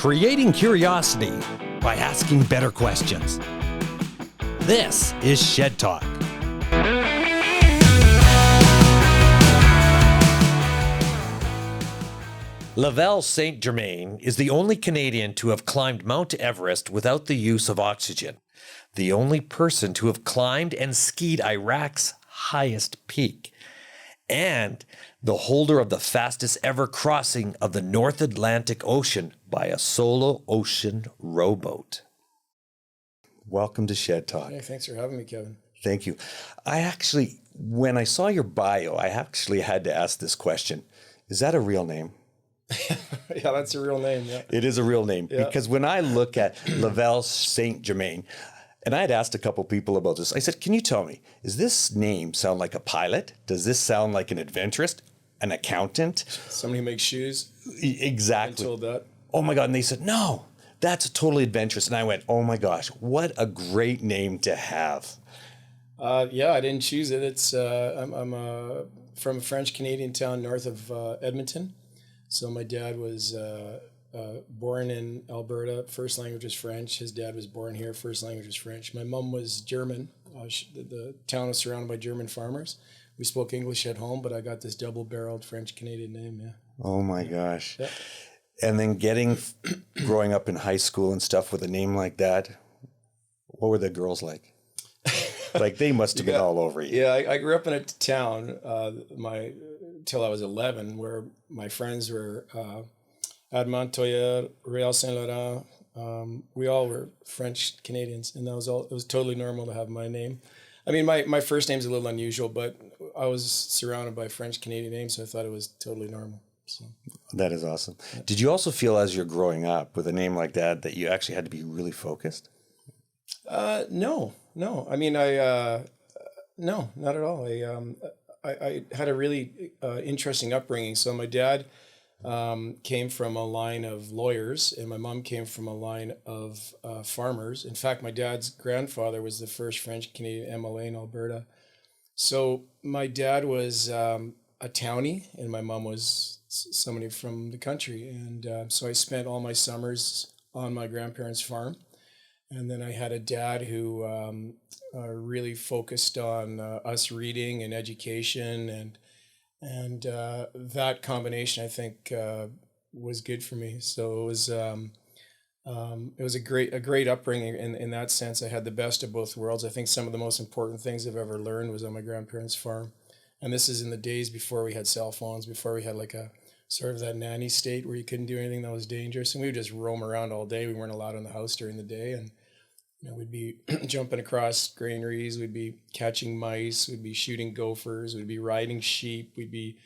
creating curiosity by asking better questions. This is Shed Talk. Laval St Germain is the only Canadian to have climbed Mount Everest without the use of oxygen, the only person to have climbed and skied Iraq's highest peak, and the holder of the fastest ever crossing of the North Atlantic Ocean by a solo ocean rowboat. Welcome to Shed Talk. Hey, thanks for having me, Kevin. Thank you. When I saw your bio, I actually had to ask this question. Is that a real name? Yeah, that's a real name, yeah. It is a real name. Yeah. Because when I look at Laval St Germain, and I had asked a couple people about this, I said, can you tell me, does this name sound like a pilot? Does this sound like an adventurist, an accountant? Somebody who makes shoes? Exactly. I'm told that. Oh my God. And they said, no, that's totally adventurous. And I went, oh my gosh, what a great name to have. Yeah, I didn't choose it. It's I'm from a French-Canadian town north of Edmonton. So my dad was born in Alberta. First language was French. His dad was born here. First language was French. My mom was German. The town was surrounded by German farmers. We spoke English at home, but I got this double-barreled French-Canadian name, yeah. Oh my gosh. Yeah. And then growing up in high school and stuff with a name like that, what were the girls like? Like they must have been all over you. Yeah, I grew up in a town till I was 11, where my friends were Admont, Toyer, Real Saint Laurent. We all were French Canadians, and it was totally normal to have my name. I mean, my first name's a little unusual, but I was surrounded by French Canadian names, so I thought it was totally normal. So. That is awesome. Yeah. Did you also feel as you're growing up with a name like that you actually had to be really focused? No. I mean, no, not at all. I had a really interesting upbringing. So my dad came from a line of lawyers, and my mom came from a line of farmers. In fact, my dad's grandfather was the first French-Canadian MLA in Alberta. So my dad was a townie, and my mom was somebody from the country. And so I spent all my summers on my grandparents' farm. And then I had a dad who really focused on us reading and education, and that combination, I think, was good for me. So it was a great upbringing in that sense. I had the best of both worlds. I think some of the most important things I've ever learned was on my grandparents' farm, and this is in the days before we had cell phones, before we had like a sort of that nanny state where you couldn't do anything that was dangerous, and we would just roam around all day. We weren't allowed in the house during the day, and we'd be jumping across granaries, we'd be catching mice, we'd be shooting gophers, we'd be riding sheep, we'd be,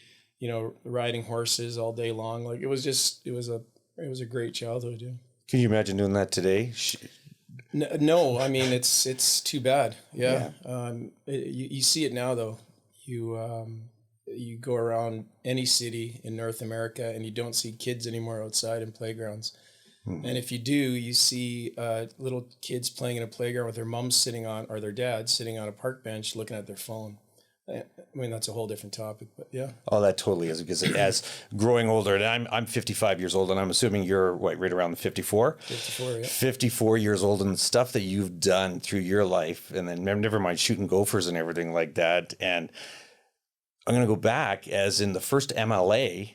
riding horses all day long. Like it was a great childhood. Yeah. Can you imagine doing that today? No, I mean it's too bad. Yeah. You see it now though. You go around any city in North America and you don't see kids anymore outside in playgrounds. Mm-hmm. And if you do, you see little kids playing in a playground with their moms or their dads sitting on a park bench looking at their phone. I mean, that's a whole different topic, but yeah. Oh, that totally is, because as growing older, and I'm 55 years old, and I'm assuming you're right around the 54? 54, yeah. 54 years old, and the stuff that you've done through your life, and then never mind shooting gophers and everything like that. And I'm going to go back, as in the first MLA,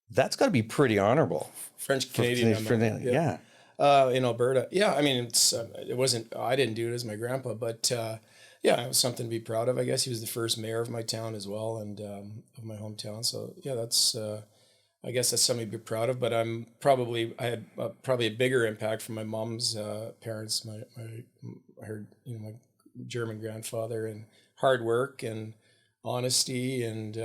that's got to be pretty honorable. French-Canadian MLA. Yeah. In Alberta. Yeah, I mean, it wasn't, I didn't do it as my grandpa, but yeah, it was something to be proud of. I guess he was the first mayor of my town as well, and of my hometown. So yeah, I guess that's something to be proud of. But I had probably a bigger impact from my mom's parents. My German grandfather, and hard work and honesty, and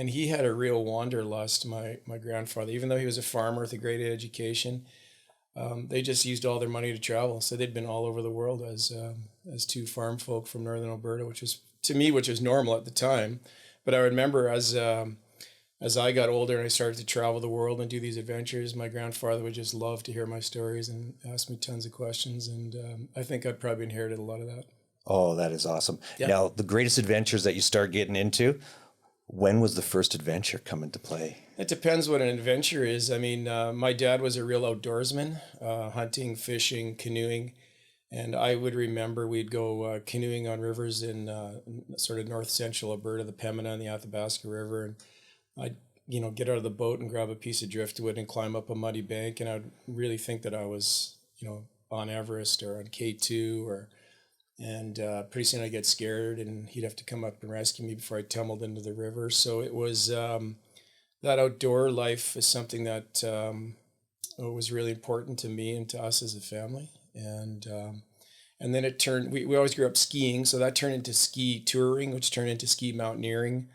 he had a real wanderlust. My grandfather, even though he was a farmer with a great education. They just used all their money to travel. So they'd been all over the world as two farm folk from northern Alberta, which was normal at the time. But I remember as I got older and I started to travel the world and do these adventures, my grandfather would just love to hear my stories and ask me tons of questions. And I think I probably inherited a lot of that. Oh, that is awesome. Yeah. Now, the greatest adventures that you start getting into, When was the first adventure come into play? It depends what an adventure is. I mean, my dad was a real outdoorsman, hunting, fishing, canoeing. And I would remember we'd go canoeing on rivers in sort of north central Alberta, the Pembina and the Athabasca River. And I'd, get out of the boat and grab a piece of driftwood and climb up a muddy bank. And I'd really think that I was, on Everest or on K2 and pretty soon I'd get scared and he'd have to come up and rescue me before I tumbled into the river. So it was, that outdoor life is something that was really important to me and to us as a family. And then it turned, we always grew up skiing. So that turned into ski touring, which turned into ski mountaineering.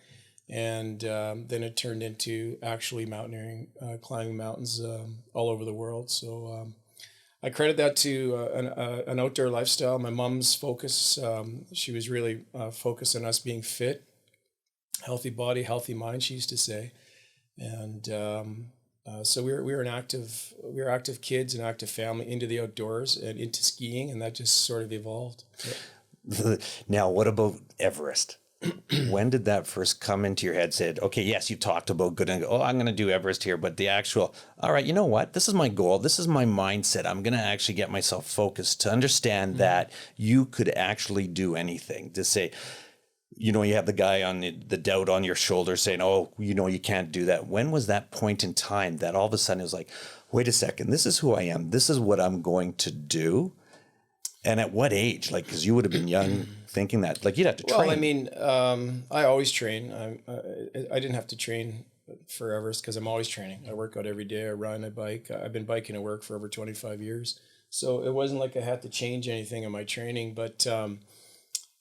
And then it turned into actually mountaineering, climbing mountains all over the world. So I credit that to an outdoor lifestyle. My mom's focus, she was really focused on us being fit, healthy body, healthy mind, she used to say. And so we were active kids, an active family into the outdoors and into skiing, and that just sort of evolved. Yeah. Now, what about Everest? When did that first come into your head? Said, okay, yes, you talked about I'm going to do Everest here, but the actual, all right, you know what? This is my goal. This is my mindset. I'm going to actually get myself focused to understand that you could actually do anything. To say, you have the guy on the doubt on your shoulder saying, oh, you can't do that. When was that point in time that all of a sudden it was like, wait a second, this is who I am. This is what I'm going to do. And at what age? Like, because you would have been young thinking that, like, you'd have to train. Well, I mean, I always train. I didn't have to train for Everest because I'm always training. I work out every day. I run, I bike. I've been biking to work for over 25 years. So it wasn't like I had to change anything in my training. But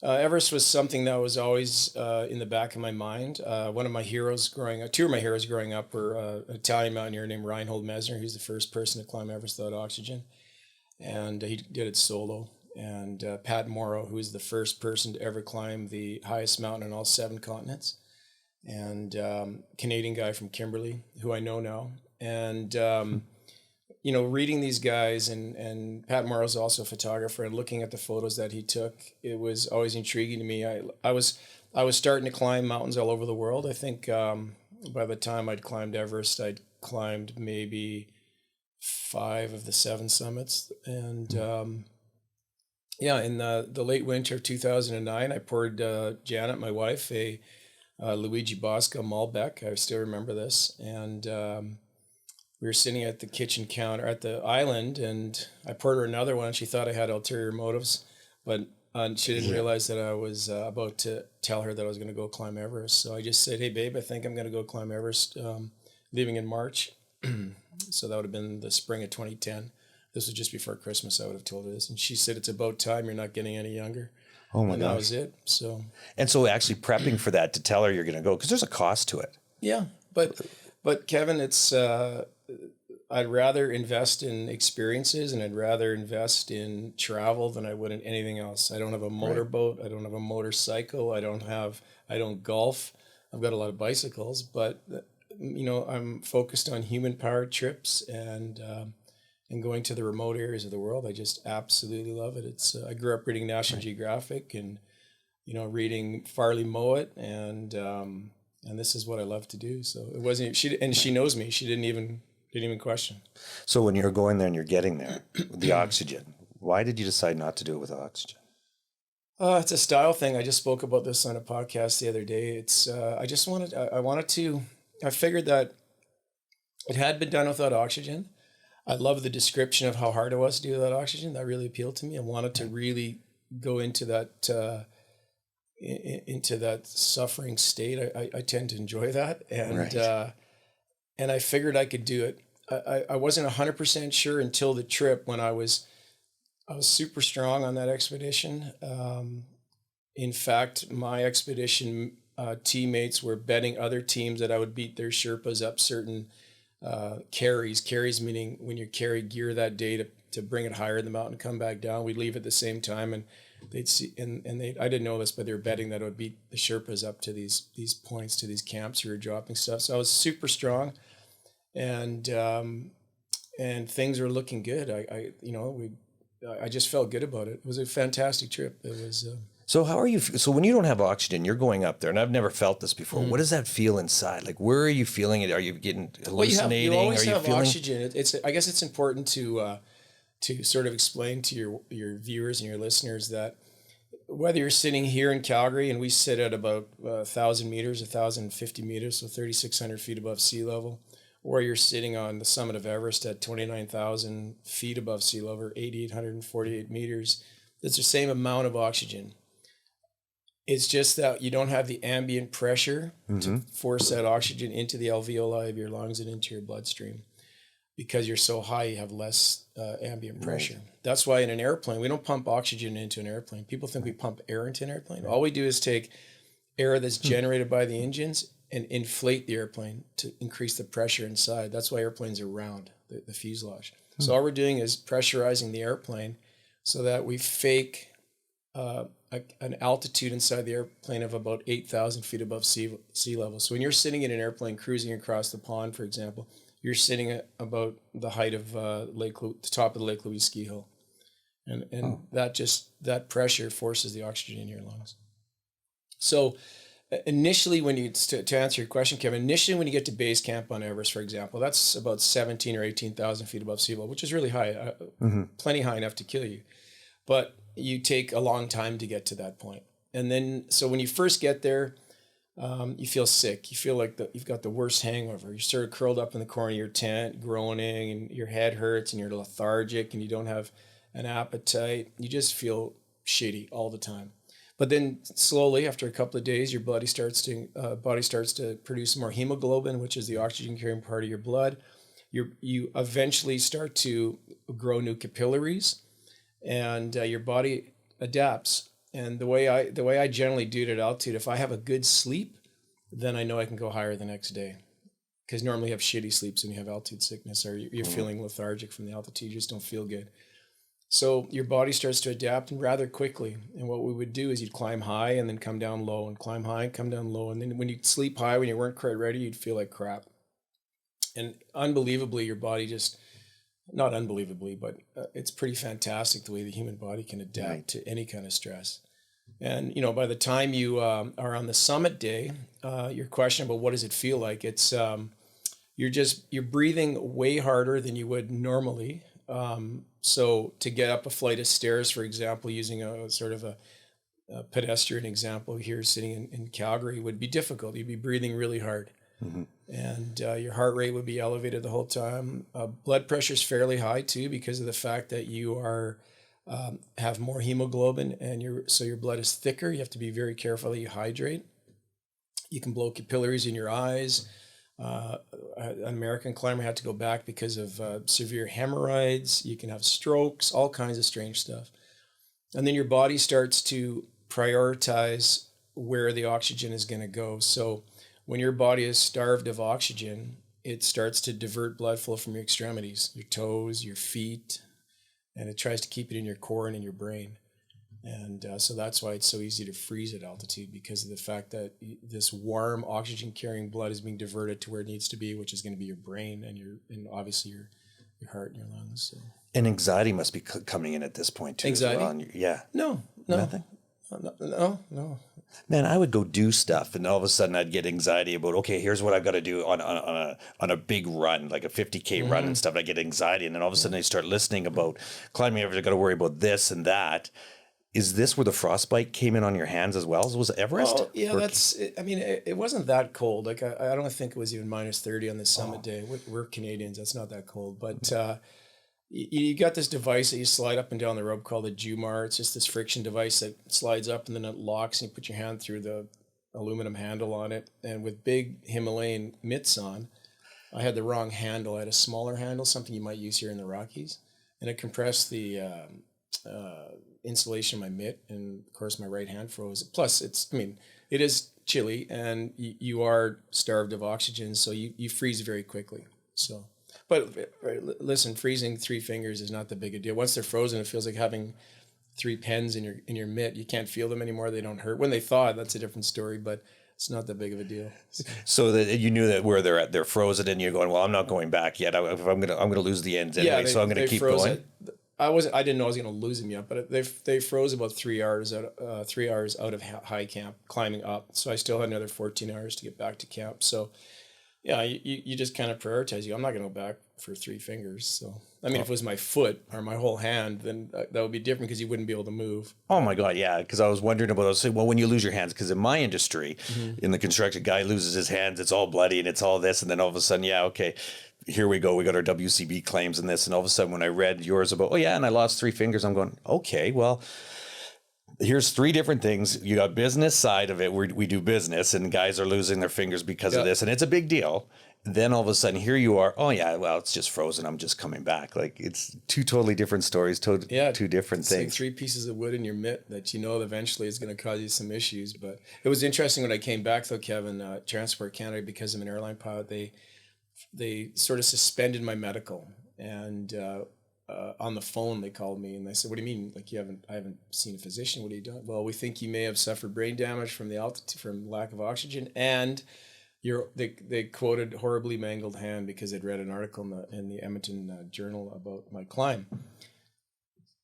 Everest was something that was always in the back of my mind. One of my heroes two of my heroes growing up were an Italian mountaineer named Reinhold Messner. He's the first person to climb Everest without oxygen. And he did it solo. And Pat Morrow, who was the first person to ever climb the highest mountain on all 7 continents. And Canadian guy from Kimberley, who I know now. And, reading these guys, and Pat Morrow's also a photographer, and looking at the photos that he took, it was always intriguing to me. I was starting to climb mountains all over the world. I think by the time I'd climbed Everest, I'd climbed maybe 5 of the 7 summits. And in the late winter of 2009, I poured Janet, my wife, a Luigi Bosca Malbec. I still remember this. And we were sitting at the kitchen counter at the island, and I poured her another one. She thought I had ulterior motives, but she didn't realize that I was about to tell her that I was going to go climb Everest. So I just said, hey, babe, I think I'm going to go climb Everest, leaving in March. So that would have been the spring of 2010. This was just before Christmas. I would have told her this. And she said, it's about time. You're not getting any younger. Oh my gosh. That was it. So actually prepping for that to tell her you're going to go, because there's a cost to it. Yeah. But Kevin, it's, I'd rather invest in experiences and I'd rather invest in travel than I would in anything else. I don't have a motorboat. Right. I don't have a motorcycle. I don't golf. I've got a lot of bicycles, but I'm focused on human powered trips and going to the remote areas of the world. I just absolutely love it. It's I grew up reading National Geographic and reading Farley Mowat and this is what I love to do. So it wasn't she knows me. She didn't even question. So when you're going there and you're getting there with the oxygen, why did you decide not to do it with oxygen? It's a style thing. I just spoke about this on a podcast the other day. It's I figured that it had been done without oxygen. I love the description of how hard it was to do without oxygen. That really appealed to me. I wanted to really go into that suffering state. I tend to enjoy that, and I figured I could do it. I wasn't 100% sure until the trip when I was super strong on that expedition. In fact, my expedition teammates were betting other teams that I would beat their Sherpas up certain carries meaning when you carry gear that day to bring it higher in the mountain, come back down. We'd leave at the same time, and they'd see, and I didn't know this, but they were betting that I would beat the Sherpas up to these points, to these camps who were dropping stuff. So I was super strong, and things were looking good. I just felt good about it. It was a fantastic trip. It was. So how are you? So when you don't have oxygen, you're going up there, and I've never felt this before. What does that feel inside? Like, where are you feeling it? Are you getting hallucinating? You always are you have feeling oxygen. I guess it's important to sort of explain to your viewers and your listeners that whether you're sitting here in Calgary, and we sit at about 1,000 meters, 1,050 meters, so 3,600 feet above sea level, or you're sitting on the summit of Everest at 29,000 feet above sea level, or 8,848 meters, it's the same amount of oxygen. It's just that you don't have the ambient pressure to force that oxygen into the alveoli of your lungs and into your bloodstream. Because you're so high, you have less ambient pressure. Right. That's why in an airplane, we don't pump oxygen into an airplane. People think we pump air into an airplane. All we do is take air that's generated by the engines and inflate the airplane to increase the pressure inside. That's why airplanes are round, the fuselage. So all we're doing is pressurizing the airplane so that we fake an altitude inside the airplane of about 8,000 feet above sea level. So when you're sitting in an airplane cruising across the pond, for example, you're sitting at about the height of the top of the Lake Louise ski hill. And that pressure forces the oxygen in your lungs. So initially, to answer your question, Kevin, initially when you get to base camp on Everest, for example, that's about 17 or 18,000 feet above sea level, which is really high, plenty high enough to kill you. But you take a long time to get to that point. And then, so when you first get there, you feel sick. You feel like you've got the worst hangover. You're sort of curled up in the corner of your tent, groaning, and your head hurts, and you're lethargic, and you don't have an appetite. You just feel shitty all the time. But then slowly, after a couple of days, your body starts to produce more hemoglobin, which is the oxygen-carrying part of your blood. You eventually start to grow new capillaries, and your body adapts. And the way I generally do it at altitude, if I have a good sleep, then I know I can go higher the next day. Because normally you have shitty sleeps when you have altitude sickness, or you're feeling lethargic from the altitude, you just don't feel good. So your body starts to adapt rather quickly. And what we would do is you'd climb high and then come down low, and climb high and come down low. And then when you sleep high, when you weren't quite ready, you'd feel like crap. And unbelievably, your body not unbelievably, but it's pretty fantastic the way the human body can adapt to any kind of stress. And, by the time you are on the summit day, your question about what does it feel like, it's you're breathing way harder than you would normally. So to get up a flight of stairs, for example, using a sort of a pedestrian example here sitting in Calgary would be difficult. You'd be breathing really hard. And your heart rate would be elevated the whole time. Blood pressure is fairly high too, because of the fact that you have more hemoglobin, and so your blood is thicker. You have to be very careful that you hydrate. You can blow capillaries in your eyes. An American climber had to go back because of severe hemorrhoids. You can have strokes, all kinds of strange stuff. And then your body starts to prioritize where the oxygen is going to go. So when your body is starved of oxygen, it starts to divert blood flow from your extremities, your toes, your feet, and it tries to keep it in your core and in your brain. And so that's why it's so easy to freeze at altitude, because of the fact that this warm oxygen-carrying blood is being diverted to where it needs to be, which is going to be your brain and obviously your heart and your lungs. So. And anxiety must be coming in at this point too. Anxiety? Yeah. No. Nothing? No. Man, I would go do stuff, and all of a sudden I'd get anxiety about, okay, here's what I've got to do on a big run, like a 50K run and stuff. I get anxiety, and then all of a sudden I start listening about climbing Everest. I got to worry about this and that. Is this where the frostbite came in on your hands as well? Was it Everest? Oh, yeah, it wasn't that cold. Like I don't think it was even minus 30 on the summit day. We're Canadians. That's not that cold. But you got this device that you slide up and down the rope called a Jumar. It's just this friction device that slides up and then it locks, and you put your hand through the aluminum handle on it. And with big Himalayan mitts on, I had the wrong handle. I had a smaller handle, something you might use here in the Rockies. And it compressed the insulation of my mitt, and of course my right hand froze. Plus it is chilly, and you are starved of oxygen, so you freeze very quickly. So, but listen, freezing 3 fingers is not that big a deal. Once they're frozen, it feels like having 3 pens in your mitt. You can't feel them anymore. They don't hurt. When they thaw, that's a different story, but it's not that big of a deal. So that you knew that where they're at, they're frozen, and you're going, well, I'm not going back yet. I'm gonna lose the ends anyway, so I'm gonna keep going. I didn't know I was going to lose them yet, but they froze about 3 hours out of high camp climbing up. So I still had another 14 hours to get back to camp. So yeah, you just kind of prioritize. I'm not going to go back for 3 fingers. So, I mean, if it was my foot or my whole hand, then that would be different because you wouldn't be able to move. Oh my God, yeah. Because I was wondering about. I was saying, well, when you lose your hands, because in my industry, in the construction, guy loses his hands, it's all bloody and it's all this, and then all of a sudden, yeah, okay, here we go. We got our WCB claims and this, and all of a sudden, when I read yours about, oh yeah, and I lost 3 fingers, I'm going, okay, well, here's 3 different things. You got business side of it, where we do business, and guys are losing their fingers because of this, and it's a big deal. Then all of a sudden, here you are. Oh yeah, well, it's just frozen. I'm just coming back. Like, it's 2 totally different stories. 2 different things. Like 3 pieces of wood in your mitt that you know eventually is going to cause you some issues. But it was interesting when I came back, though, Kevin. Transport Canada, because I'm an airline pilot, they sort of suspended my medical, and on the phone they called me and they said, "What do you mean? Like, I haven't seen a physician. What are you doing?" "Well, we think you may have suffered brain damage from the altitude, from lack of oxygen, and they quoted horribly mangled hand," because they'd read an article in the Edmonton Journal about my climb.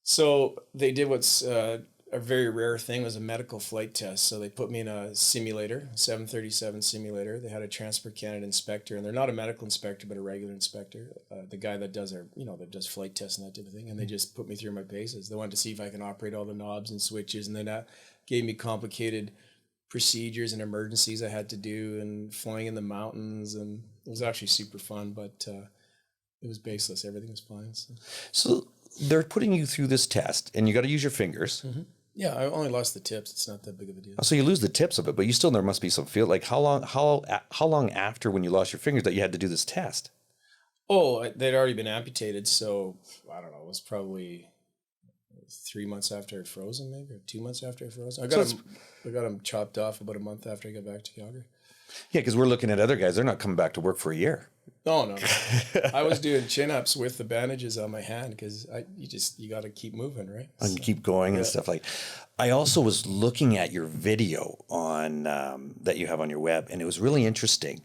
So they did what's a very rare thing, was a medical flight test. So they put me in a simulator, 737 simulator. They had a Transport Canada inspector, and they're not a medical inspector, but a regular inspector, the guy that does that does flight tests and that type of thing. And they just put me through my paces. They wanted to see if I can operate all the knobs and switches, and then that gave me complicated procedures and emergencies I had to do, and flying in the mountains, and it was actually super fun, but it was baseless. Everything was fine. So they're putting you through this test, and you got to use your fingers. Mm-hmm. Yeah, I only lost the tips. It's not that big of a deal. So you lose the tips of it, but you still, there must be some feel. Like, how long after when you lost your fingers that you had to do this test? Oh, they'd already been amputated, so I don't know. It was probably 3 months after I'd frozen, maybe, or 2 months after I frozen. I got them chopped off about a month after I got back to Calgary. Yeah, because we're looking at other guys; they're not coming back to work for a year. No. I was doing chin-ups with the bandages on my hand because you got to keep moving, right? And keep going and stuff like. I also was looking at your video on that you have on your web, and it was really interesting.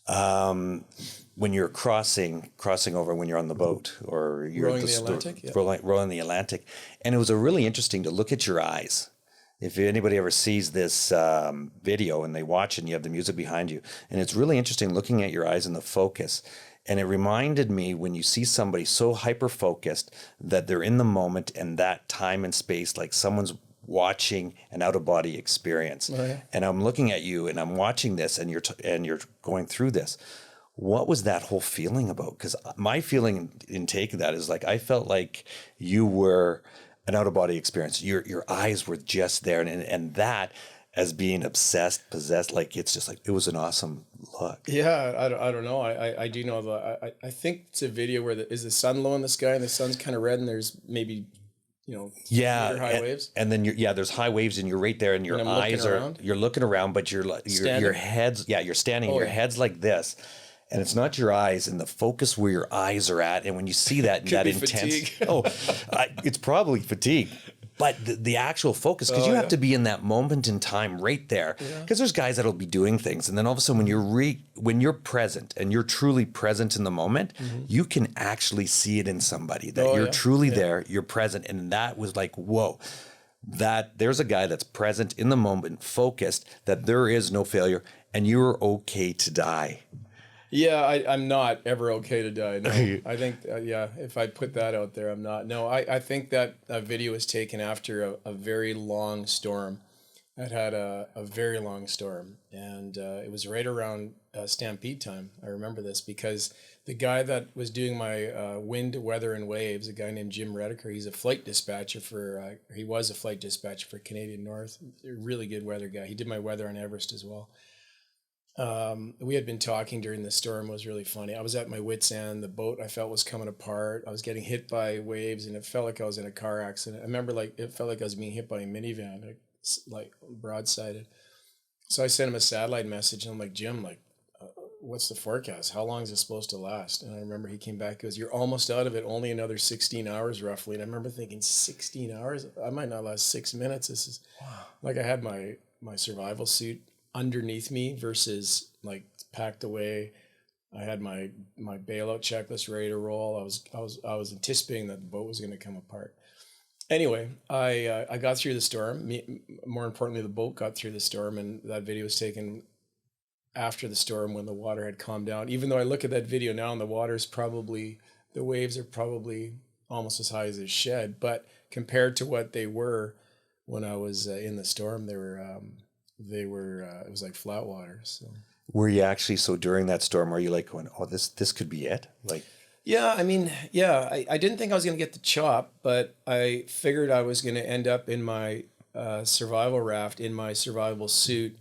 When you're crossing over, when you're on the boat, or you're rowing the Atlantic, rolling the Atlantic, and it was really interesting to look at your eyes. If anybody ever sees this video and they watch it and you have the music behind you, and it's really interesting looking at your eyes and the focus. And it reminded me when you see somebody so hyper-focused that they're in the moment and that time and space, like someone's watching an out-of-body experience. Oh, yeah. And I'm looking at you and I'm watching this, and you're going through this. What was that whole feeling about? Because my feeling in taking that is like, I felt like you were an out-of-body experience. Your eyes were just there, and that, as being obsessed, possessed, like, it's just like, it was an awesome look. Yeah, I don't know. I do know that. I think it's a video where is the sun low in the sky and the sun's kind of red, and there's maybe high waves. And then there's high waves, and you're right there, and your eyes you're looking around, but your head's you're standing. Your head's like this. And it's not your eyes and the focus where your eyes are at. And when you see that, that intense, it's probably fatigue, but the actual focus, because you have to be in that moment in time right there. Because there's guys that'll be doing things, and then all of a sudden, when you're present and you're truly present in the moment, you can actually see it in somebody that you're truly there, you're present, and that was like, whoa. That there's a guy that's present in the moment, focused, that there is no failure, and you're okay to die. Yeah, I'm not ever okay to die. No, I think, if I put that out there, I'm not. No, I think that video was taken after a very long storm. It had a very long storm, and it was right around stampede time. I remember this because the guy that was doing my wind, weather, and waves, a guy named Jim Rediker, he was a flight dispatcher for Canadian North, a really good weather guy. He did my weather on Everest as well. We had been talking during the storm. It was really funny. I was at my wit's end. The boat I felt was coming apart. I was getting hit by waves, and it felt like I was in a car accident. I remember it felt like I was being hit by a minivan, like broadsided. So I sent him a satellite message, and I'm like, Jim, what's the forecast? How long is it supposed to last? And I remember he came back, he goes, you're almost out of it, only another 16 hours roughly. And I remember thinking, 16 hours? I might not last 6 minutes. This is like I had my survival suit underneath me versus like packed away I had my bailout checklist ready to roll. I was anticipating that the boat was going to come apart. Anyway, I got through the storm. More importantly, the boat got through the storm, and that video was taken after the storm when the water had calmed down. Even though I look at that video now and the waves are probably almost as high as a shed, but compared to what they were when I was in the storm, they were it was like flat water. So Were you actually, so during that storm, were you like going, oh, this could be it? Like, yeah, I mean, yeah, I didn't think I was going to get the chop, but I figured I was going to end up in my survival raft, in my survival suit,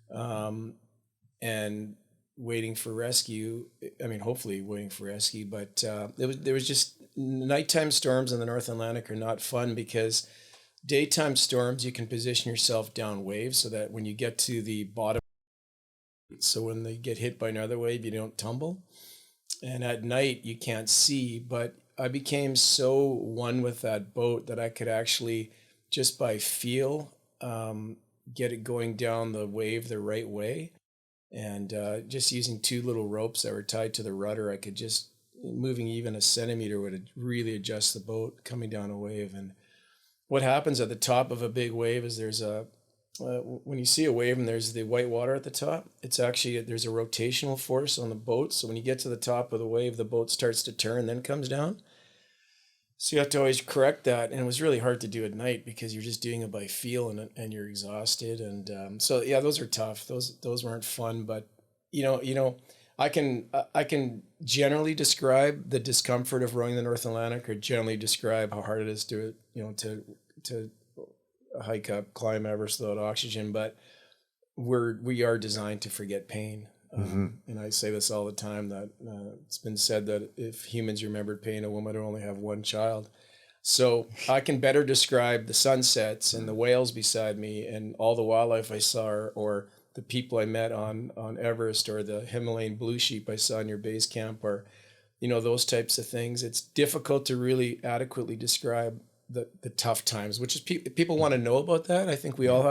and waiting for rescue. I mean, hopefully waiting for rescue, but there was just nighttime storms in the North Atlantic are not fun because daytime storms, you can position yourself down waves so that when you get to the bottom, so when they get hit by another wave, you don't tumble. And at night, you can't see, but I became so one with that boat that I could actually, just by feel, get it going down the wave the right way. And just using two little ropes that were tied to the rudder, I could just, moving even a centimeter would really adjust the boat coming down a wave. And what happens at the top of a big wave is when you see a wave and there's the white water at the top, it's actually, there's a rotational force on the boat. So when you get to the top of the wave, the boat starts to turn, then comes down. So you have to always correct that. And it was really hard to do at night because you're just doing it by feel and you're exhausted. And so, yeah, those are tough. Those weren't fun, but I can generally describe the discomfort of rowing the North Atlantic, or generally describe how hard it is to hike up, climb Everest without oxygen, but we are designed to forget pain. And I say this all the time, that it's been said that if humans remembered pain, a woman would only have one child. So I can better describe the sunsets and the whales beside me and all the wildlife I saw, or the people I met on Everest, or the Himalayan blue sheep I saw in your base camp, or those types of things. It's difficult to really adequately describe the tough times, which is people want to know about that. I think we all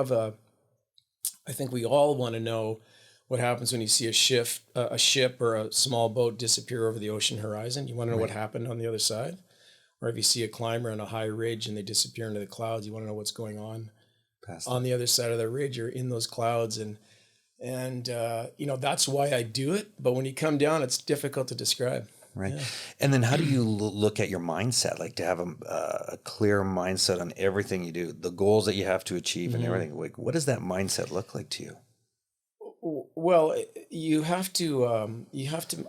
want to know what happens when you see a ship or a small boat disappear over the ocean horizon. You want to know what happened on the other side. Or if you see a climber on a high ridge and they disappear into the clouds, you want to know what's going on on the other side of the ridge or in those clouds. And that's why I do it. But when you come down, it's difficult to describe. Right. Yeah. And then how do you look at your mindset, like to have a clear mindset on everything you do, the goals that you have to achieve and everything? Like, what does that mindset look like to you? Well, you have to,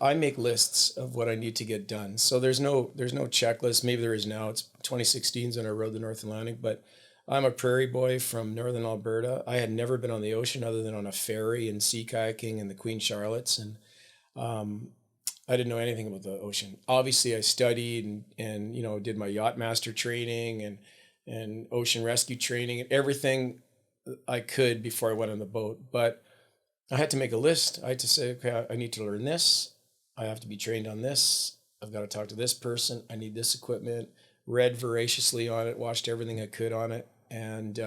I make lists of what I need to get done. So there's no checklist. Maybe there is now. It's 2016's when I rode the North Atlantic, but I'm a prairie boy from northern Alberta. I had never been on the ocean other than on a ferry and sea kayaking in the Queen Charlottes. And, I didn't know anything about the ocean. Obviously, I studied and did my yacht master training and ocean rescue training and everything I could before I went on the boat. But I had to make a list. I had to say, okay, I need to learn this. I have to be trained on this. I've got to talk to this person. I need this equipment. Read voraciously on it, watched everything I could on it, and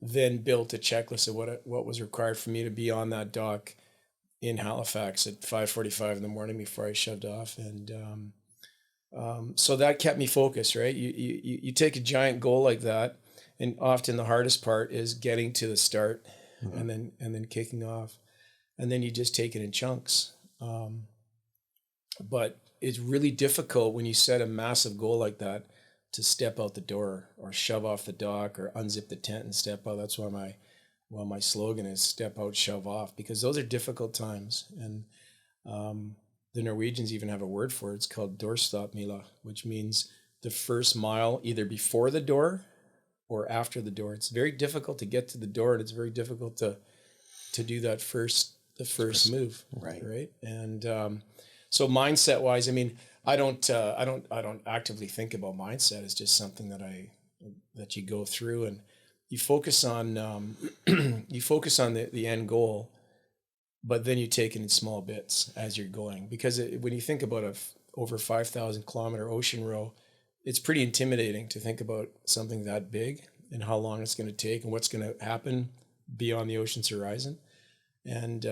then built a checklist of what was required for me to be on that dock in Halifax at 5:45 in the morning before I shoved off. And so that kept me focused, right? You take a giant goal like that, and often the hardest part is getting to the start and then kicking off. And then you just take it in chunks. But it's really difficult when you set a massive goal like that to step out the door or shove off the dock or unzip the tent and step out. That's why my slogan is step out, shove off, because those are difficult times. And the Norwegians even have a word for it. It's called doorstoppmila, which means the first mile either before the door or after the door. It's very difficult to get to the door, and it's very difficult to do that first move. Right. And so mindset wise, I mean, I don't actively think about mindset. It's just something that you go through, and you focus on the end goal, but then you take it in small bits as you're going. Because when you think about over 5,000 kilometer ocean row, it's pretty intimidating to think about something that big and how long it's going to take and what's going to happen beyond the ocean's horizon. And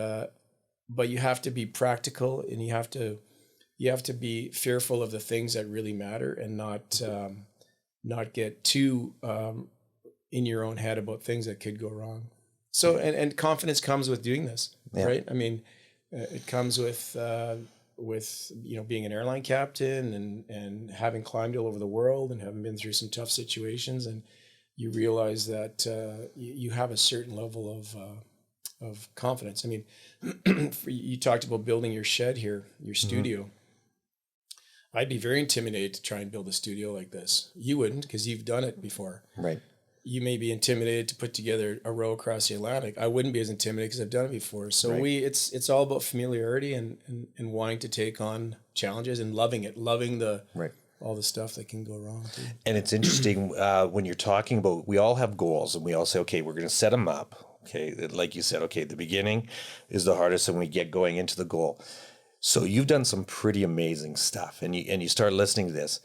but you have to be practical, and you have to be fearful of the things that really matter, and not get too in your own head about things that could go wrong. So, and confidence comes with doing this, right? I mean, it comes with being an airline captain and having climbed all over the world and having been through some tough situations, and you realize that you have a certain level of confidence. I mean, you talked about building your shed here, your studio. I'd be very intimidated to try and build a studio like this. You wouldn't, because you've done it before. Right. You may be intimidated to put together a row across the Atlantic. I wouldn't be as intimidated because I've done it before. So it's all about familiarity and wanting to take on challenges and loving it, loving all the stuff that can go wrong too. And it's interesting when you're talking about, we all have goals, and we all say, okay, we're going to set them up. Okay, like you said, okay, the beginning is the hardest, and we get going into the goal. So you've done some pretty amazing stuff, and you start listening to this.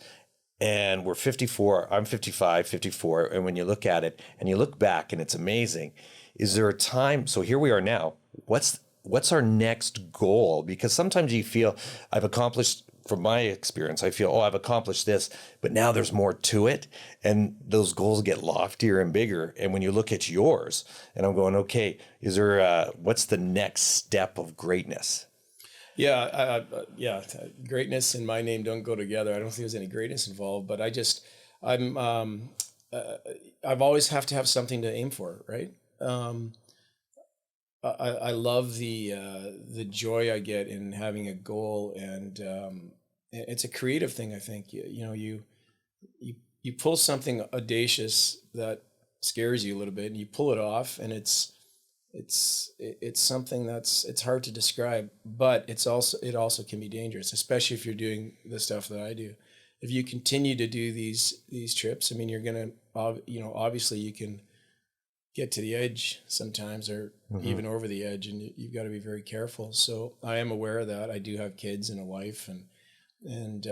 And we're 54, I'm 55, 54. And when you look at it and you look back and it's amazing, is there a time? So here we are now. What's our next goal? Because sometimes you feel I've accomplished, from my experience, I feel, I've accomplished this, but now there's more to it. And those goals get loftier and bigger. And when you look at yours, and I'm going, okay, is there, what's the next step of greatness? Yeah, greatness and my name don't go together. I don't think there's any greatness involved, but I've always have to have something to aim for, right? I love the joy I get in having a goal, and it's a creative thing. I think you pull something audacious that scares you a little bit, and you pull it off, and it's something it's hard to describe, but it also can be dangerous, especially if you're doing the stuff that I do. If you continue to do these trips, I mean, you're gonna obviously you can get to the edge sometimes, or even over the edge, and you've got to be very careful. So I am aware of that. I do have kids and a wife, and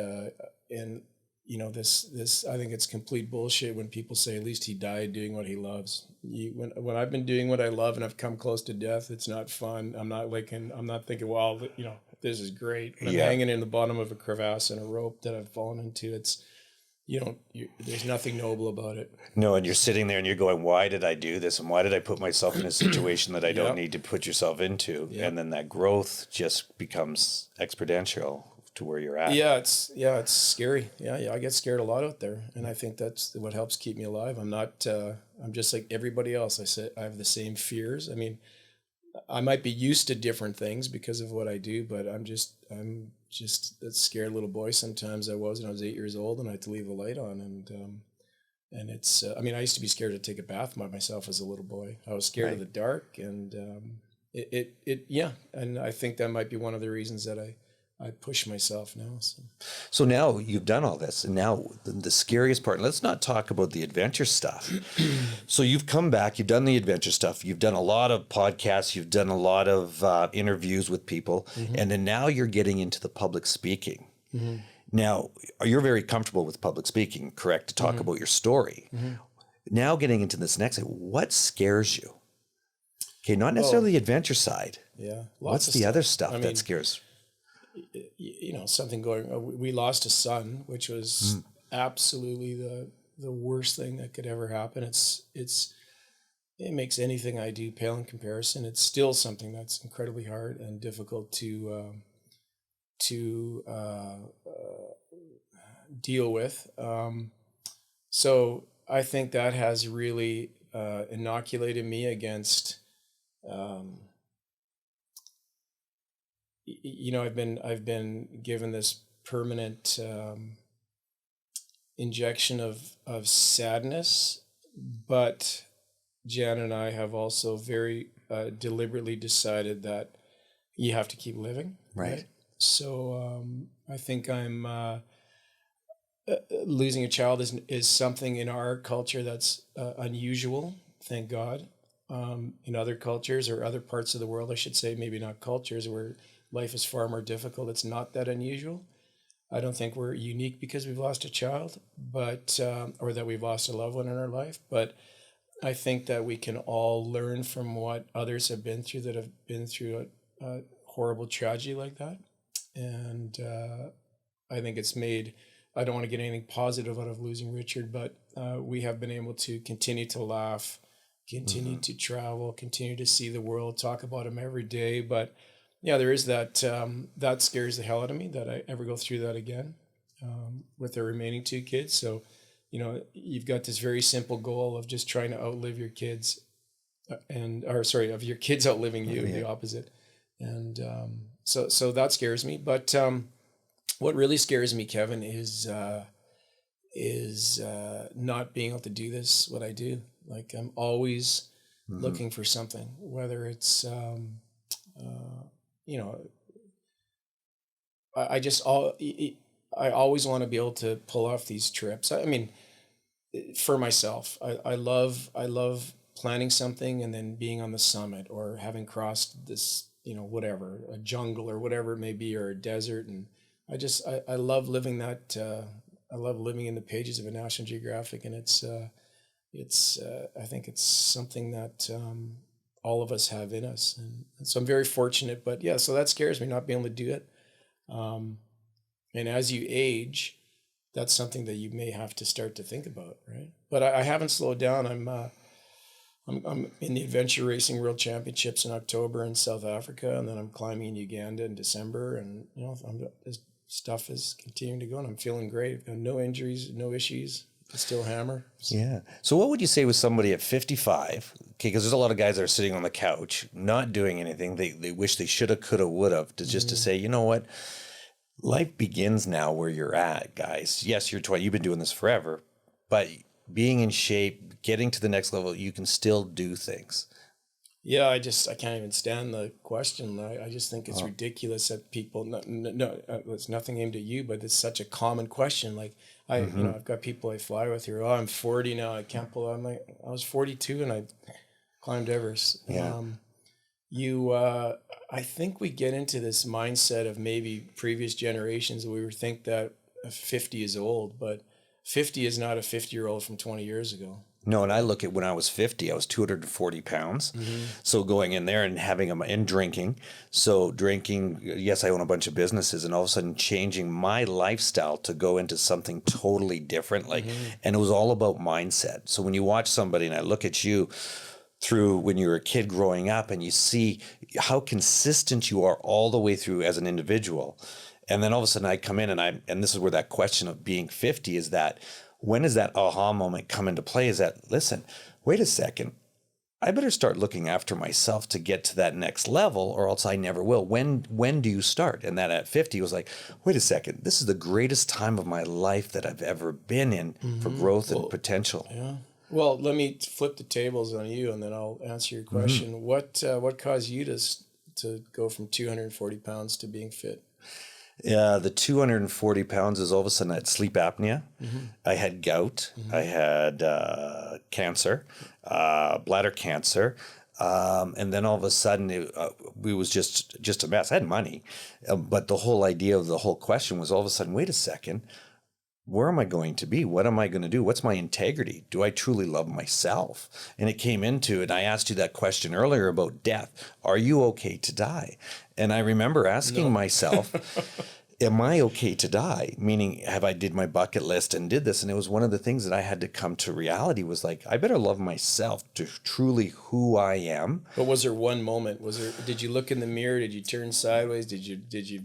this I think it's complete bullshit when people say at least he died doing what he loves. When I've been doing what I love and I've come close to death, it's not fun. I'm not thinking, well, this is great. When I'm hanging in the bottom of a crevasse and a rope that I've fallen into, there's nothing noble about it. No, and you're sitting there and you're going, why did I do this? And why did I put myself in a situation that I don't need to put yourself into? Yep. And then that growth just becomes exponential to where you're at. Yeah, it's scary. Yeah, I get scared a lot out there, and I think that's what helps keep me alive. I'm just like everybody else. I have the same fears. I mean, I might be used to different things because of what I do, but I'm just that scared little boy sometimes I was when I was 8 years old, and I had to leave the light on, and it's I mean, I used to be scared to take a bath by myself as a little boy. I was scared of the dark, and and I think that might be one of the reasons that I push myself now. So now you've done all this, and now the scariest part, and let's not talk about the adventure stuff. So you've come back, you've done the adventure stuff, you've done a lot of podcasts, you've done a lot of interviews with people, and then now you're getting into the public speaking. Now, you're very comfortable with public speaking, correct, to talk about your story. Now getting into this next, what scares you? Okay, not necessarily the adventure side. Yeah. What's the other stuff that scares? Something going. We lost a son, which was absolutely the worst thing that could ever happen. It makes anything I do pale in comparison. It's still something that's incredibly hard and difficult to deal with. So I think that has really inoculated me against. I've been given this permanent injection of sadness, but Jan and I have also very deliberately decided that you have to keep living. Right. So I think I'm losing a child is something in our culture that's unusual. Thank God. In other cultures or other parts of the world, I should say, maybe not cultures, where life is far more difficult, it's not that unusual. I don't think we're unique because we've lost a child, but or that we've lost a loved one in our life. But I think that we can all learn from what others have been through that have been through horrible tragedy like that. And I think it's made, I don't want to get anything positive out of losing Richard, but we have been able to continue to laugh, continue to travel, continue to see the world, talk about him every day. But yeah, there is that, that scares the hell out of me that I ever go through that again with the remaining two kids. So, you know, you've got this very simple goal of just trying to outlive your kids of your kids outliving you, the opposite. And so that scares me. But what really scares me, Kevin, is not being able to do this, what I do. Like, I'm always looking for something, whether it's, you know, I always want to be able to pull off these trips. I mean, for myself, I love planning something and then being on the summit, or having crossed this, you know, whatever, a jungle or whatever it may be, or a desert. And I love living that, I love living in the pages of a National Geographic. And I think it's something that all of us have in us. And so I'm very fortunate, but yeah, so that scares me, not being able to do it. And as you age, that's something that you may have to start to think about, right? But I haven't slowed down. I'm in the adventure racing world championships in October in South Africa, and then I'm climbing in Uganda in December. And you know, this stuff is continuing to go, and I'm feeling great. I've got no injuries, no issues. I still hammer. Yeah. So what would you say with somebody at 55? Okay, because there's a lot of guys that are sitting on the couch, not doing anything. They wish they shoulda, coulda, woulda, to say, you know what? Life begins now where you're at, guys. Yes, you're 20. You've been doing this forever, but being in shape, getting to the next level, you can still do things. Yeah, I can't even stand the question. I just think it's ridiculous that people, no, it's nothing aimed at you, but it's such a common question. Like, you know, I've got people I fly with here. Oh, I'm 40 now. I can't pull out. I'm like, I was 42 and I climbed Everest. Yeah. I think we get into this mindset of maybe previous generations. We would think that 50 is old, but 50 is not a 50-year-old from 20 years ago. No, and I look at when I was 50, I was 240 pounds. So going in there and having them and drinking. So drinking, yes, I own a bunch of businesses, and all of a sudden changing my lifestyle to go into something totally different. Like, and it was all about mindset. So when you watch somebody, and I look at you through when you were a kid growing up, and you see how consistent you are all the way through as an individual. And then all of a sudden I come in and this is where that question of being 50 is, that when does that aha moment come into play? Is that, listen, wait a second, I better start looking after myself to get to that next level, or else I never will. When do you start? And that at 50 was like, wait a second, this is the greatest time of my life that I've ever been in for growth and potential. Yeah. Well, let me flip the tables on you, and then I'll answer your question. What caused you to go from 240 pounds to being fit? Yeah, the 240 pounds is all of a sudden I had sleep apnea. I had gout. I had cancer, bladder cancer. And then all of a sudden it was just a mess. I had money. But the whole idea of the whole question was all of a sudden, wait a second, where am I going to be? What am I going to do? What's my integrity? Do I truly love myself? And it came into it. I asked you that question earlier about death. Are you okay to die? And I remember asking myself, am I okay to die? Meaning, have I did my bucket list and did this? And it was one of the things that I had to come to reality was like, I better love myself to truly who I am. But was there one moment? Did you look in the mirror? Did you turn sideways? Did you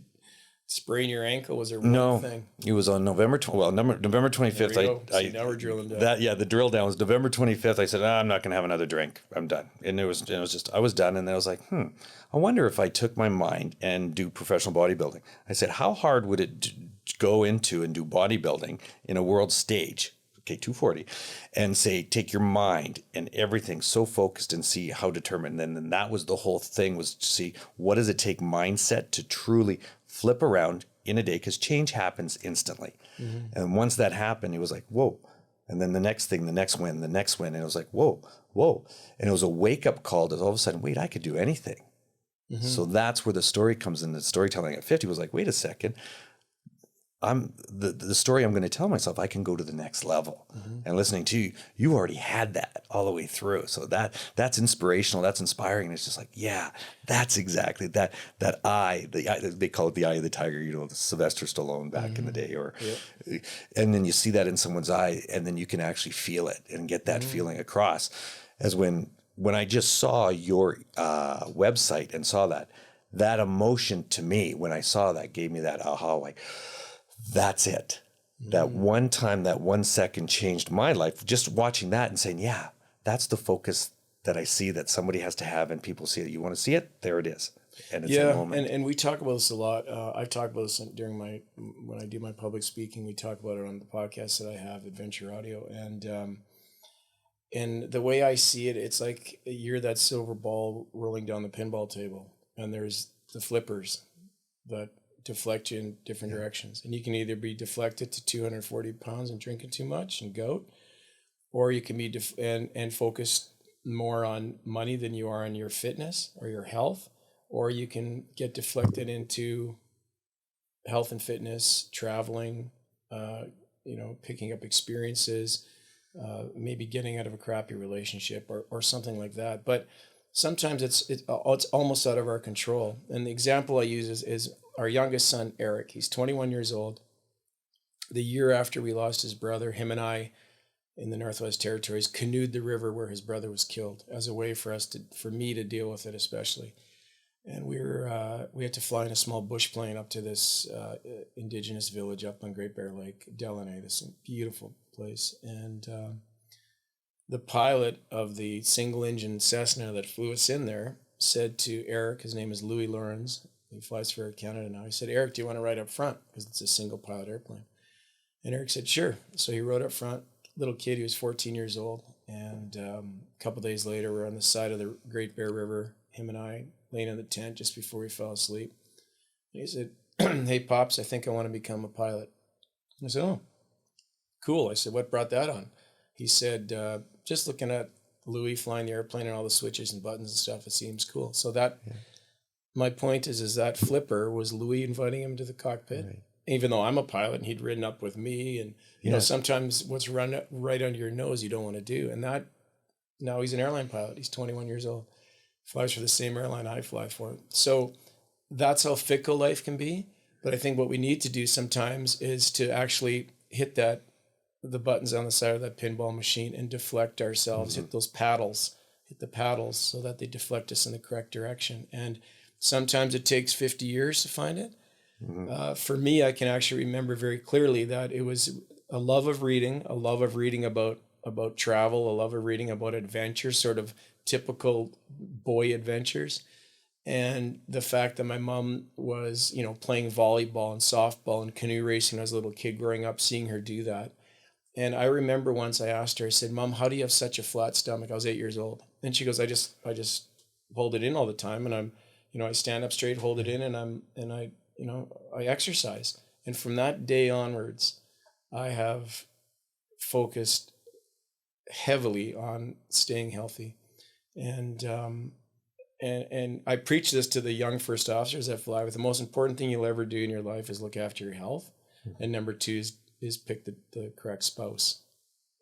sprain your ankle? Was there one thing? It was on November 25th. Now we're drilling down. The drill down was November 25th. I said, I'm not going to have another drink. I'm done. And it was just, I was done. And then I was like, I wonder if I took my mind and do professional bodybuilding. I said, how hard would it go into and do bodybuilding in a world stage? Okay, 240, and say, take your mind and everything so focused and see how determined. And then that was the whole thing, was to see what does it take mindset to truly flip around in a day, because change happens instantly. And once that happened, it was like, whoa. And then the next thing, the next win. And it was like, whoa. And it was a wake up call that all of a sudden, wait, I could do anything. So that's where the story comes in. The storytelling at 50 was like, wait a second, the story I'm going to tell myself, I can go to the next level. And listening to you, you already had that all the way through. So that's inspirational. That's inspiring. It's just like, yeah, that's exactly that eye, they call it the eye of the tiger, the Sylvester Stallone back in the day, and then you see that in someone's eye, and then you can actually feel it and get that feeling across. As when I just saw your website and saw that emotion to me, when I saw that, gave me that aha, like, that's it. That one time, that 1 second changed my life. Just watching that and saying, yeah, that's the focus that I see that somebody has to have, and people see it. You want to see it? There it is. And it's a moment. And we talk about this a lot. I talk about this when I do my public speaking. We talk about it on the podcast that I have, Adventure Audio. And the way I see it, it's like you're that silver ball rolling down the pinball table, and there's the flippers that deflect you in different directions. And you can either be deflected to 240 pounds and drinking too much and gout, or you can be and focus more on money than you are on your fitness or your health, or you can get deflected into health and fitness, traveling, picking up experiences, maybe getting out of a crappy relationship or something like that. But sometimes it's almost out of our control. And the example I use is our youngest son, Eric. He's 21 years old. The year after we lost his brother, him and I, in the Northwest Territories, canoed the river where his brother was killed as a way for me to deal with it, especially. And we had to fly in a small bush plane up to this indigenous village up on Great Bear Lake, Delaney, this beautiful place. And the pilot of the single-engine Cessna that flew us in there said to Eric, his name is Louis Lawrence, he flies for Air Canada now. He said, Eric, do you want to ride up front? Because it's a single-pilot airplane. And Eric said, sure. So he rode up front, little kid, he was 14 years old. And a couple of days later, we're on the side of the Great Bear River, him and I, laying in the tent just before we fell asleep. And he said, hey, Pops, I think I want to become a pilot. I said, oh, cool. I said, what brought that on? He said, just looking at Louis flying the airplane and all the switches and buttons and stuff, it seems cool. So my point is that flipper was Louis inviting him to the cockpit, right. Even though I'm a pilot and he'd ridden up with me. And, sometimes what's run right under your nose, you don't want to do. And now he's an airline pilot. He's 21 years old, flies for the same airline I fly for. So that's how fickle life can be. But I think what we need to do sometimes is to actually hit the buttons on the side of that pinball machine and deflect ourselves, hit the paddles so that they deflect us in the correct direction. And sometimes it takes 50 years to find it. For me, I can actually remember very clearly that it was a love of reading about travel, a love of reading about adventure, sort of typical boy adventures. And the fact that my mom was, playing volleyball and softball and canoe racing as a little kid growing up, seeing her do that. And I remember once I asked her, I said, Mom, how do you have such a flat stomach? I was 8 years old. And she goes, I just hold it in all the time. And I stand up straight, hold it in, and I exercise. And from that day onwards, I have focused heavily on staying healthy. And I preach this to the young first officers that fly with. The most important thing you'll ever do in your life is look after your health. And number two is pick the correct spouse.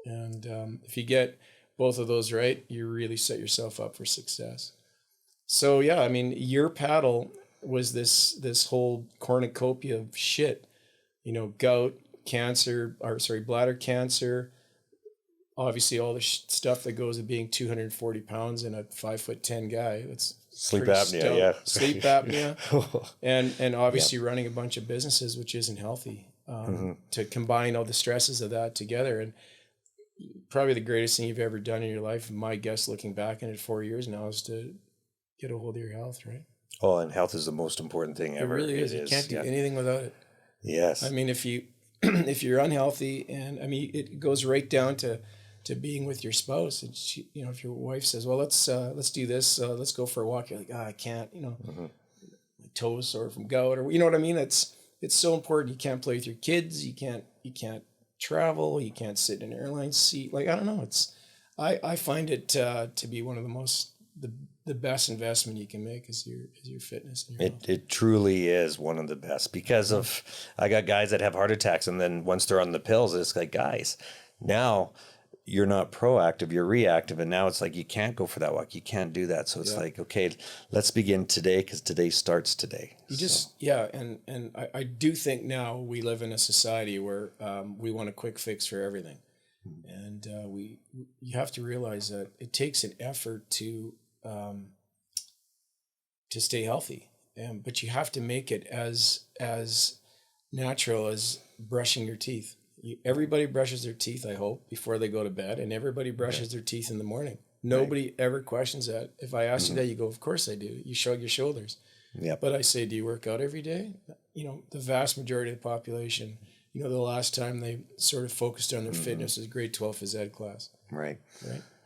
And if you get both of those right, you really set yourself up for success. So yeah, I mean, your paddle was this whole cornucopia of shit, gout, bladder cancer, obviously all the stuff that goes with being 240 pounds and a 5'10" guy. That's sleep apnea, yeah. Sleep apnea, and obviously running a bunch of businesses, which isn't healthy. To combine all the stresses of that together, and probably the greatest thing you've ever done in your life, my guess, looking back in it 4 years now, is to get a hold of your health, right? Oh, and health is the most important thing ever. It really is. You can't do anything without it. Yes. I mean, if you're unhealthy, and I mean, it goes right down to being with your spouse. And she, if your wife says, "Well, let's do this. Let's go for a walk," you're like, "I can't." My toes sore from gout, or what I mean. It's so important. You can't play with your kids. You can't travel. You can't sit in an airline seat. Like, I don't know. I find it to be one of the the best investment you can make is your fitness and your health. It truly is one of the best because of, I got guys that have heart attacks, and then once they're on the pills, it's like, guys, now you're not proactive, you're reactive. And now it's like, you can't go for that walk. You can't do that. So it's like, okay, let's begin today, because today starts today. And I do think now we live in a society where we want a quick fix for everything. And you have to realize that it takes an effort to stay healthy. But you have to make it as natural as brushing your teeth. Everybody brushes their teeth, I hope, before they go to bed, and everybody brushes their teeth in the morning. Nobody ever questions that. If I ask you that, you go, of course I do. You shrug your shoulders. Yeah. But I say, do you work out every day? The vast majority of the population, the last time they sort of focused on their fitness is grade 12 phys ed class. Right.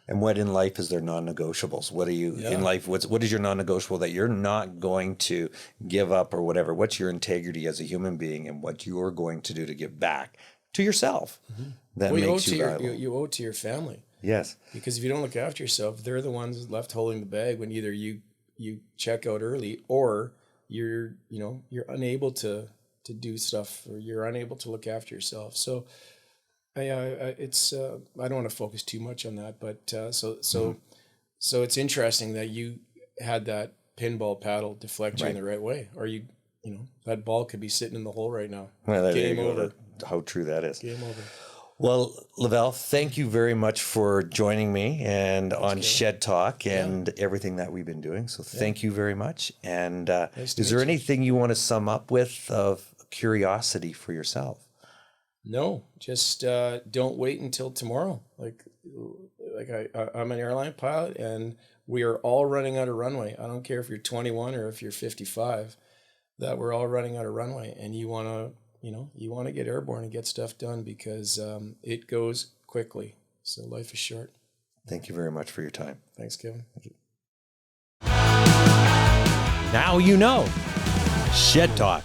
And what in life is their non-negotiables? What are you in life? What is your non-negotiable that you're not going to give up or whatever? What's your integrity as a human being, and what you're going to do to give back to yourself? That makes you valuable. You owe it to your family. Yes. Because if you don't look after yourself, they're the ones left holding the bag when either you check out early, or you're unable to do stuff, or you're unable to look after yourself. So I don't want to focus too much on that, but so it's interesting that you had that pinball paddle deflect you in the right way, or that ball could be sitting in the hole right now. Well, Game over. How true that is. Game over. Well, Laval, thank you very much for joining me and on Shed Talk and everything that we've been doing. So thank you very much. And is there anything you want to sum up with of curiosity for yourself? No, just don't wait until tomorrow. I'm an airline pilot, and we are all running out of runway. I don't care if you're 21 or if you're 55, that we're all running out of runway, and you want to get airborne and get stuff done, because it goes quickly. So life is short. Thank you very much for your time. Thanks, Kevin. Thank you. Now you know. Shed Talk.